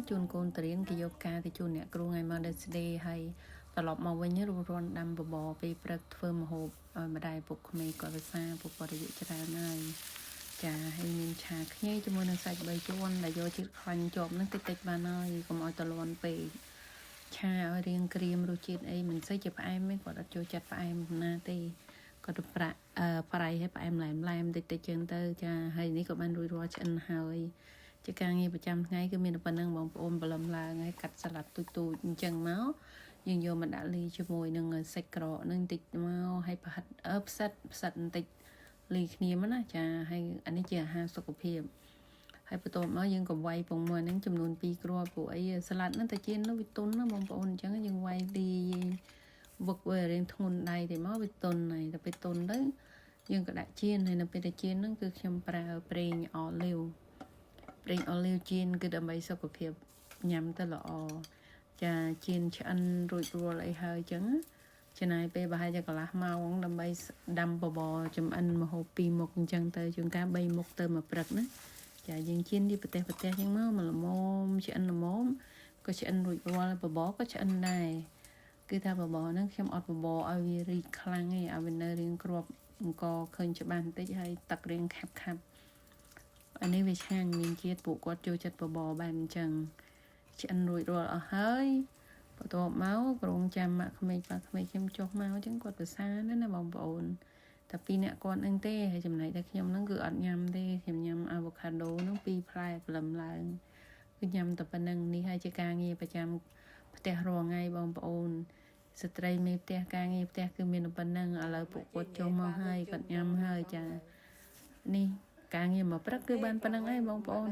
ជួនកូនតរៀនគេយកការទៅជូនអ្នកគ្រូថ្ងៃ Mother's Day ហើយត្រឡប់មកវិញរួចរាន់ដាំបបរពេលព្រឹកធ្វើម្ហូបឲ្យម្ដាយពុកក្មេងគាត់ភាសាពុកគាត់អាយុច្រើនហើយចាហើយមានឆាខ្ញីជាមួយនឹងសាច់3ជាន់ដែលយកជាតិខ្លាញ់ជាប់នឹងតិចបានហើយកុំឲ្យតលាន់ពេកឆាឲ្យរៀងក្រៀមរសជាតិអីមិនសូវជាផ្អែមទេគាត់អត់ចូលចិត្តផ្អែមណាទេគាត់ប្រៃឲ្យផ្អែមឡែមតិចចឹងទៅចាហើយនេះក៏បានរួចរាល់ឆ្អិនហើយជាការងារប្រចាំថ្ងៃគឺមានប៉ុណ្ណឹងបងប្អូនបលឹមឡើងហើយកាត់សាឡាត់ទូចអញ្ចឹងមកយើងយកមកដាក់លីជាមួយនឹងសាច់ក្រកនឹងតិចមកហើយប្រហិតផ្សិតបន្តិចលីគ្នាមកណាចាហើយអានេះជាអាហារសុខភាពហើយបន្ទាប់មកយើងក៏វាយពងមាន់ហ្នឹងចំនួន2គ្រាប់ព្រោះអីសាឡាត់ហ្នឹងតែជៀននោះវាទុនណាបងប្អូនអញ្ចឹងយើងវាយលីវឹកវារៀងធ្ងន់ដៃទៅមកវាទុនហើយតែពេលទុនទៅយើងក៏ដាក់ជៀនហើយនៅពេលដែលជៀនហ្នឹងគឺខ្ញុំប្រើប្រេងអូលីវជៀនគឺដើម្បីសុខភាពញ៉ាំទៅល្អចាជៀនឆ្អិនរួចរាល់អីហើយអញ្ចឹងចំណាយពេលប្រហែលជាកន្លះម៉ោងដើម្បីដាំបបរចំអិនម្ហូប2មុខអញ្ចឹងទៅជួនកាល3មុខទៅមួយព្រឹកណាចាយើងជៀននេះប្រទេសអញ្ចឹងមកល្មមឆ្អិនល្មមក៏ឆ្អិនរួចរាល់បបរក៏ឆ្អិនដែរគឺថាបបរហ្នឹងខ្ញុំអត់បបរឲ្យវារីកខ្លាំងទេឲ្យវានៅរៀងគ្រាប់អង្គឃើញច្បាស់បន្តិចហើយទឹករៀងខាប់អានេះវាឆ្ងាញ់មានជាតិពួកគាត់ចូលចិត្តបបរបែបអញ្ចឹងឆ្អិនរួចរាល់អស់ហើយបន្ទាប់មកក្រុងចាំម៉ាក់ក្មេងខ្ញុំចុះមកអញ្ចឹងគាត់ប្រសាណាបងប្អូនតែពីរអ្នកគាត់ហ្នឹងទេហើយចំណែកតែខ្ញុំហ្នឹងគឺអត់ញ៉ាំទេខ្ញុំញ៉ាំអាវ៉ូខាដូហ្នឹង2ផ្លែព្រលឹមឡើងគឺញ៉ាំតែប៉ុណ្្នឹងនេះហើយជាការងារប្រចាំផ្ទះរាល់ថ្ងៃបងប្អូនស្ត្រីមេផ្ទះការងារផ្ទះគឺមានប៉ុណ្្នឹងឥឡូវពួកគាត់ចុះមកហើយគាត់ញ៉ាំហើយចានេះការងារមកព្រឹកគឺបានប៉ុណ្្នឹងឯងបងប្អូន